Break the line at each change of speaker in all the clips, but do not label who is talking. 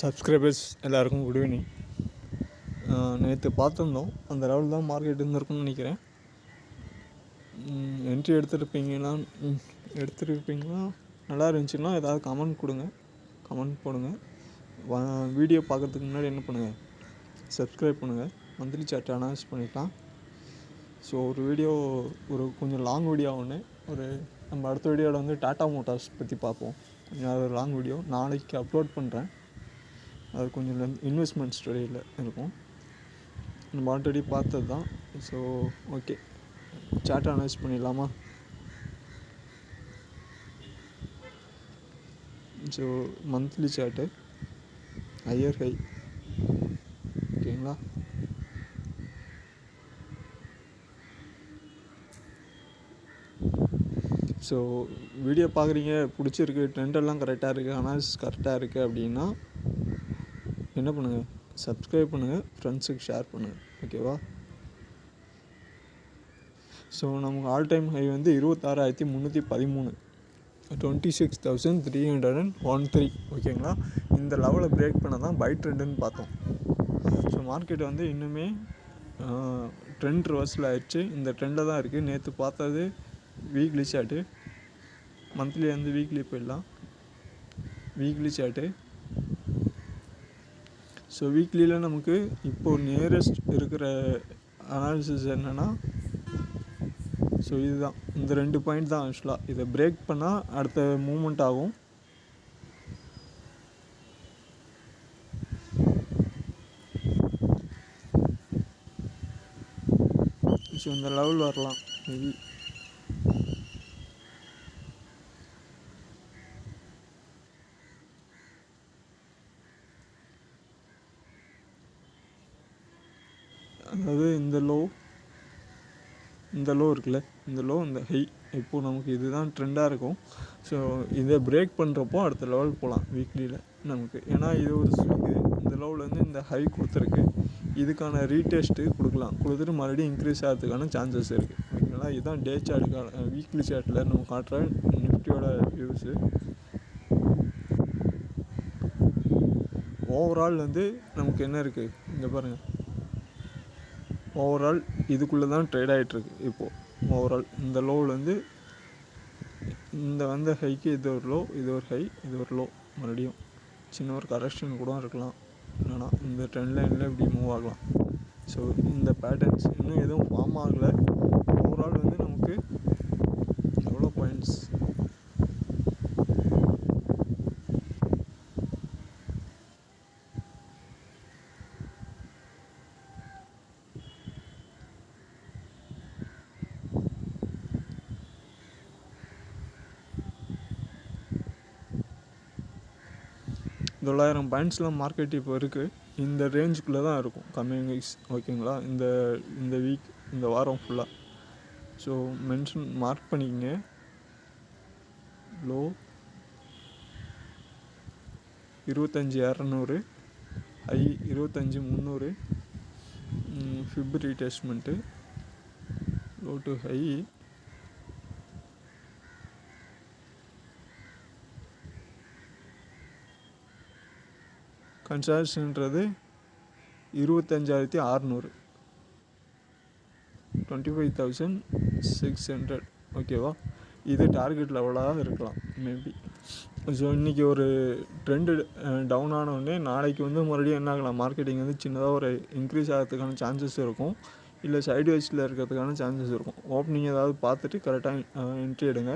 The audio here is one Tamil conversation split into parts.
சப்ஸ்கிரைபர்ஸ் எல்லாருக்கும் குட் ஈவினிங். நேற்று பார்த்துருந்தோம், அந்த லெவல் தான் மார்க்கெட் இருந்திருக்குன்னு நினைக்கிறேன். என்ட்ரி எடுத்துருப்பீங்கன்னா நல்லா இருந்துச்சுன்னா ஏதாவது கமெண்ட் கொடுங்க, கமெண்ட் போடுங்க. வீடியோ பார்க்குறதுக்கு முன்னாடி என்ன பண்ணுங்கள், சப்ஸ்கிரைப் பண்ணுங்கள். மந்த்லி சார்ட் அனௌன்ஸ் பண்ணிக்கலாம். ஸோ ஒரு கொஞ்சம் லாங் வீடியோ ஒன்று நம்ம அடுத்த வீடியோவில் வந்து டாட்டா மோட்டார்ஸ் பற்றி பார்ப்போம். அது ஒரு லாங் வீடியோ நாளைக்கு அப்லோட் பண்ணுறேன். அது கொஞ்சம் இன்வெஸ்ட்மெண்ட் ஸ்டடியில் இருக்கும், நம்ம ஆல்ரெடி பார்த்தது தான். ஸோ ஓகே, சார்ட் அனலைஸ் பண்ணிடலாமா? So monthly chart higher high, ஓகேங்களா? ஸோ வீடியோ பார்க்குறீங்க, பிடிச்சிருக்கு, ட்ரெண்டெல்லாம் கரெக்டாக இருக்குது, அனாலிசிஸ் கரெக்டாக இருக்குது அப்படின்னா என்ன பண்ணுங்கள், சப்ஸ்கிரைப் பண்ணுங்கள், ஃப்ரெண்ட்ஸுக்கு ஷேர் பண்ணுங்கள், ஓகேவா? ஸோ நமக்கு ஆல் டைம் ஹை வந்து 26,313, 26,313, ஓகேங்களா? இந்த லெவலை பிரேக் பண்ண தான் பை ட்ரெண்டுன்னு பார்த்தோம். ஸோ மார்க்கெட் வந்து இன்னுமே ட்ரெண்ட் ரிவர்ஸில் ஆயிடுச்சு, இந்த ட்ரெண்டில் தான் இருக்குது. நேற்று பார்த்தது வீக்லி சார்ட்டு, மந்த்லி வந்து வீக்லி போயிடலாம். வீக்லி சார்ட்டு, ஸோ வீக்லியில் நமக்கு இப்போது நியரஸ்ட் இருக்கிற அனாலிசிஸ் என்னென்னா, ஸோ இதுதான், இந்த 2 பாயிண்ட் தான் ஆக்சுவலாக. இதை பிரேக் பண்ணால் அடுத்த மூமெண்ட் ஆகும். ஸோ இந்த லெவல் வரலாம் மேபி. அதாவது இந்த லோ இருக்குல்ல, இந்த ஹை, இப்போது நமக்கு இதுதான் ட்ரெண்டாக இருக்கும். ஸோ இதை பிரேக் பண்ணுறப்போ அடுத்த லெவல் போகலாம் வீக்லியில் நமக்கு. ஏன்னா இது ஒரு இந்த லெவலேருந்து இந்த ஹை கொடுத்துருக்கு, இதுக்கான ரீடெஸ்ட்டு கொடுத்துட்டு மறுபடியும் இன்க்ரீஸ் ஆகிறதுக்கான சான்சஸ் இருக்குது, ஓகேங்களா? இதுதான் டே சார்ட்டுக்கான வீக்லி சார்ட்டில் நம்ம காட்டுற நிஃப்டியோட வியூஸு. ஓவரால் வந்து நமக்கு என்ன இருக்குது இங்கே பாருங்கள், ஓவரால் இதுக்குள்ளே தான் ட்ரேட் ஆகிட்டுருக்கு இப்போது. ஓவரால் இந்த லோவிலேருந்து இந்த வந்த ஹைக்கு இது ஒரு லோ, இது ஒரு ஹை, இது ஒரு லோ, மறுபடியும் சின்ன ஒரு கரெக்ஷன் கூட இருக்கலாம், இல்லைனா இந்த ட்ரெண்ட் லைனில் இப்படி மூவ் ஆகலாம். ஸோ இந்த பேட்டர்ன்ஸ் இன்னும் எதுவும் ஃபார்ம் ஆகலை. ஓவரால் வந்து நமக்கு எவ்வளோ பாயிண்ட்ஸ், $900 பாயிண்ட்ஸ்லாம் மார்க்கெட் இப்போ இருக்குது. இந்த ரேஞ்சுக்குள்ளே தான் இருக்கும் கம்மிங் வீக்ஸ், ஓகேங்களா? இந்த வீக், இந்த வாரம் ஃபுல்லாக. ஸோ மார்க் பண்ணிக்கங்க. லோ 25,200, ஹை 25,300, ஃபிப் ரீடெஸ்ட்மெண்ட்டு, லோ டு ஹை கன்சால்ஷன்றது 25,600, 25,600, ஓகேவா? இது டார்கெட் லெவலாக இருக்கலாம் மேபி. ஸோ இன்றைக்கி ஒரு ட்ரெண்டு டவுன் ஆனவுடனே நாளைக்கு வந்து மறுபடியும் என்ன ஆகலாம், மார்க்கெட்டிங் வந்து சின்னதாக ஒரு இன்க்ரீஸ் ஆகிறதுக்கான சான்சஸ் இருக்கும், இல்லை சைடு வைஸில் இருக்கிறதுக்கான சான்சஸ் இருக்கும். ஓப்பனிங் ஏதாவது பார்த்துட்டு கரெக்டாக என்ட்ரி எடுங்க.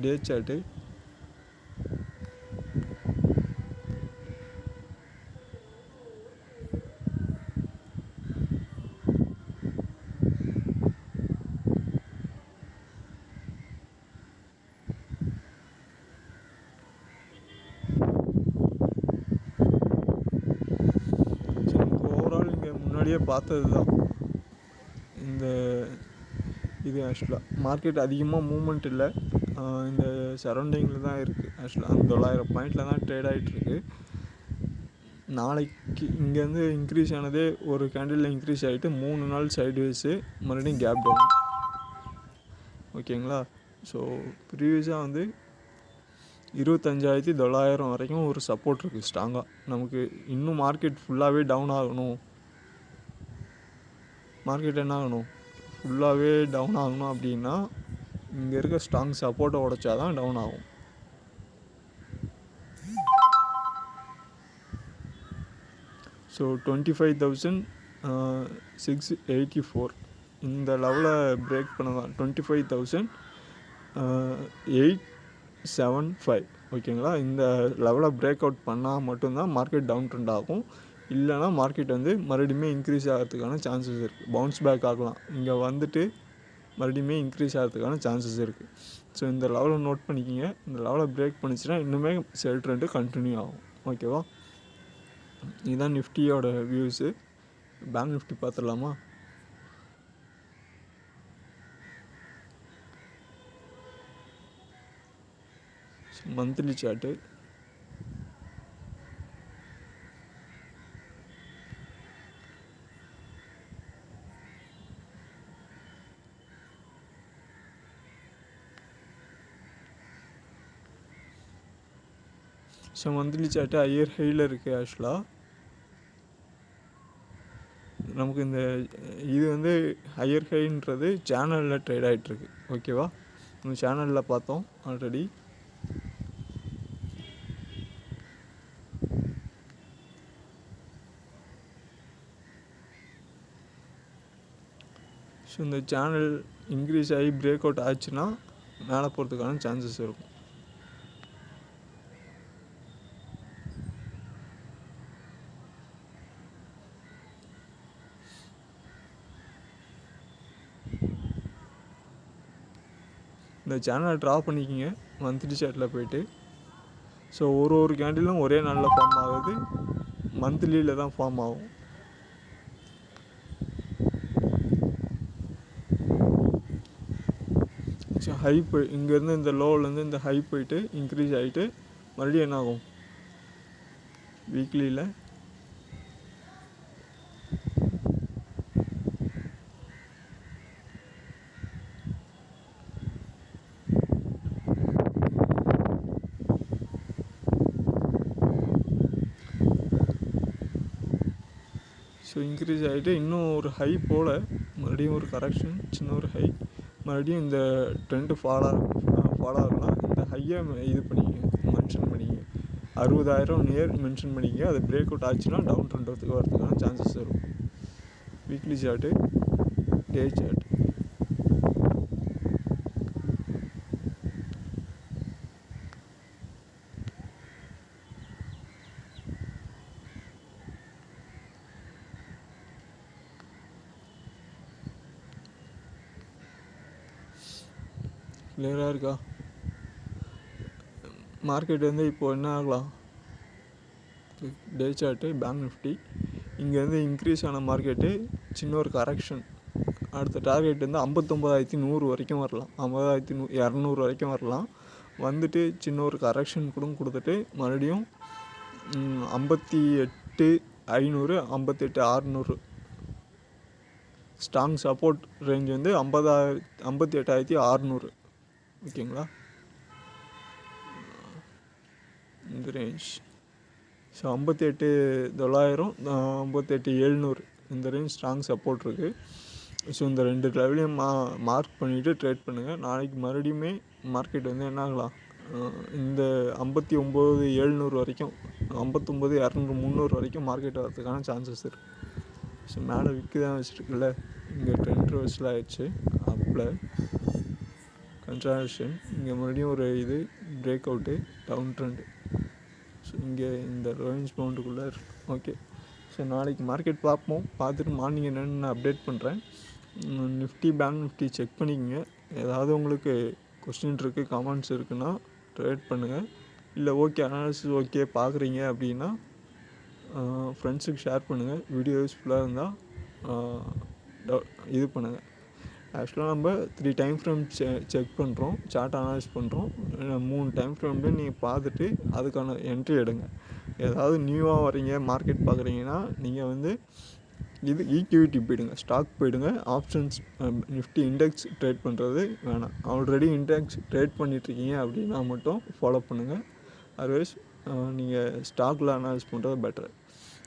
டே சார்ட்டு, முன்னாடியே பார்த்தது தான் இது. ஆக்சுவலாக மார்க்கெட் அதிகமாக மூமெண்ட் இல்லை, இந்த சரௌண்டிங்கில் தான் இருக்குது. ஆக்சுவலாக அந்த 900 பாயிண்டில் தான் ட்ரேட் ஆகிட்டுருக்கு. நாளைக்கு இங்கேருந்து இன்க்ரீஸ் ஆனதே ஒரு கேண்டிலில் இன்க்ரீஸ் ஆகிட்டு 3 நாள் சைட்வேஸு, மறுபடியும் கேப் டவுன், ஓகேங்களா? ஸோ ப்ரீவியஸாக வந்து 25,900 வரைக்கும் ஒரு சப்போர்ட் இருக்குது ஸ்ட்ராங்காக. நமக்கு இன்னும் மார்க்கெட் ஃபுல்லாகவே டவுன் ஆகணும், மார்க்கெட் என்ன ஆகணும், ஃபுல்லாகவே டவுன் ஆகணும் அப்படின்னா இங்கே இருக்க ஸ்ட்ராங் சப்போர்ட்டை உடைச்சா தான் டவுன் ஆகும். ஸோ 25,684 இந்த லெவலில் பிரேக் பண்ணலாம். 25,875 ஓகேங்களா. இந்த லெவலை பிரேக் அவுட் பண்ணால் மட்டும்தான் மார்க்கெட் டவுன் ட்ரெண்ட் ஆகும். இல்லைனா மார்க்கெட் வந்து மறுபடியுமே இன்க்ரீஸ் ஆகிறதுக்கான சான்சஸ் இருக்குது. பவுன்ஸ் பேக் ஆகலாம், இங்கே வந்துட்டு மறுபடியுமே இன்க்ரீஸ் ஆகிறதுக்கான சான்சஸ் இருக்குது. ஸோ இந்த லெவலை நோட் பண்ணிக்கிங்க. இந்த லெவலை பிரேக் பண்ணிச்சுன்னா இன்னுமே செல் ட்ரெண்டு கண்டினியூ ஆகும். ஓகேவா. இதுதான் நிஃப்டியோட வியூஸு. பேங்க் நிஃப்டி பார்த்துடலாமா. Monthly chart monthly chart higher ஹையில் இருக்குது. ஆக்சுவலாக நமக்கு இந்த இது வந்து ஹையர் ஹைன்றது சேனலில் ட்ரேட் ஆகிட்டுருக்கு. ஓகேவா. நம்ம சேனலில் பார்த்தோம் ஆல்ரெடி. ஸோ இந்த சேனல் இன்க்ரீஸ் ஆகி பிரேக் அவுட் ஆச்சுன்னா மேலே போகிறதுக்கான சான்சஸ் இருக்கும். இந்த சேனலை ட்ரா பண்ணிக்கிங்க மந்த்லி சார்ட்டில் போய்ட்டு. ஸோ ஒரு கேண்டிலும் ஒரே நாளில் ஃபார்ம் ஆகுது, மந்த்லியில் தான் ஃபார்ம் ஆகும். ஸோ ஹை போய் இங்கேருந்து இந்த லோவிலேருந்து இந்த ஹை போயிட்டு இன்க்ரீஸ் ஆகிட்டு மறுபடியும் என்ன ஆகும், வீக்லியில் ஸோ இன்க்ரீஸ் ஆகிட்டு இன்னும் ஒரு ஹை போல் மறுபடியும் ஒரு கரெக்ஷன், சின்ன ஒரு ஹை, மறுபடியும் இந்த ட்ரெண்டு ஃபாலோ ஆகலாம். இந்த ஹையை இது பண்ணிங்க, மென்ஷன் பண்ணிங்க. 60,000 நியர் மென்ஷன் பண்ணிங்க. அது பிரேக் அவுட் ஆச்சுன்னா டவுன் ட்ரெண்ட் வரதுக்கான சான்சஸ் வரும். Weekly chart, day chart. கிளியராக இருக்கா. மார்க்கெட் வந்து இப்போது என்ன ஆகலாம், டே சார்ட்டு பேங்க் நிஃப்டி இங்கேருந்து இன்க்ரீஸ் ஆன மார்க்கெட்டு சின்ன ஒரு கரெக்ஷன். அடுத்த டார்கெட் வந்து 59,100 வரைக்கும் வரலாம், 50,200 வரைக்கும் வரலாம். வந்துட்டு சின்ன ஒரு கரெக்ஷன் கூட கொடுத்துட்டு மறுபடியும் 58,500 58,600 ஸ்ட்ராங் சப்போர்ட் ரேஞ்ச் வந்து 58,600 ஓகேங்களா. இந்த ரேஞ்ச் ஸோ 58,900 58,700 இந்த ரேஞ்ச் ஸ்ட்ராங் சப்போர்ட் இருக்குது. ஸோ இந்த 2 லெவலையும் மார்க் பண்ணிவிட்டு ட்ரேட் பண்ணுங்கள். நாளைக்கு மறுபடியுமே மார்க்கெட் வந்து என்ன ஆகலாம், இந்த 59,700 வரைக்கும் 59,200 300 வரைக்கும் மார்க்கெட் வரதுக்கான சான்சஸ் இருக்குது. ஸோ மேலே விற்க தான் வச்சுருக்குல்ல, இங்கே ட்ரெண்ட் ரிவர்ஸில் ஆயிடுச்சு, அப்பில் கன்ட்ராக்ஷன், இங்கே மறுபடியும் ஒரு இது break out down trend. So இங்கே இந்த ரேஞ்ச் பவுண்டுக்குள்ளே இருக்குது. ஓகே. ஸோ நாளைக்கு மார்க்கெட் பார்ப்போம். பார்த்துட்டு மார்னிங் என்னென்னு நான் அப்டேட் பண்ணுறேன். நிஃப்டி பேங்க் நிஃப்டி செக் பண்ணிக்கோங்க. ஏதாவது உங்களுக்கு கொஸ்டின் இருக்குது, கமெண்ட்ஸ் இருக்குன்னா ட்ரேட் பண்ணுங்கள். இல்லை ஓகே அனாலிசிஸ் ஓகே பார்க்குறீங்க அப்படின்னா ஃப்ரெண்ட்ஸுக்கு ஷேர் பண்ணுங்கள். வீடியோ யூஸ்ஃபுல்லாக இருந்தால் இது பண்ணுங்கள். ஆக்சுவலாக நம்ம 3 டைம் ஃப்ரேம் செக் பண்ணுறோம், சார்ட் அனலைஸ் பண்ணுறோம். 3 டைம் ஃப்ரேம்லேயும் நீங்கள் பார்த்துட்டு அதுக்கான என்ட்ரி எடுங்க. ஏதாவது நியூவாக வரீங்க மார்க்கெட் பார்க்குறீங்கன்னா நீங்கள் வந்து இது ஈக்விட்டி போயிடுங்க, ஸ்டாக் போயிடுங்க. ஆப்ஷன்ஸ் நிஃப்டி இண்டெக்ஸ் ட்ரேட் பண்ணுறது வேணாம். ஆல்ரெடி இண்டெக்ஸ் ட்ரேட் பண்ணிகிட்ருக்கீங்க அப்படின்னா மட்டும் ஃபாலோ பண்ணுங்கள். அதர்வைஸ் நீங்கள் ஸ்டாக்கில் அனலைஸ் பண்ணுறது பெட்டர்.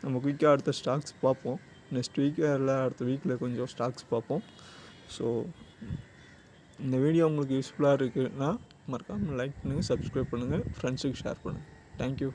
நம்ம குயிக்காக அடுத்த ஸ்டாக்ஸ் பார்ப்போம். நெக்ஸ்ட் வீக் இல்லை அடுத்த வீக்கில் கொஞ்சம் ஸ்டாக்ஸ் பார்ப்போம். ஸோ இந்த வீடியோ உங்களுக்கு யூஸ்ஃபுல்லாக இருக்குன்னா மறக்காமல் லைக் பண்ணுங்கள், சப்ஸ்கிரைப் பண்ணுங்கள், ஃப்ரெண்ட்ஸுக்கு ஷேர் பண்ணுங்கள். தேங்க்யூ.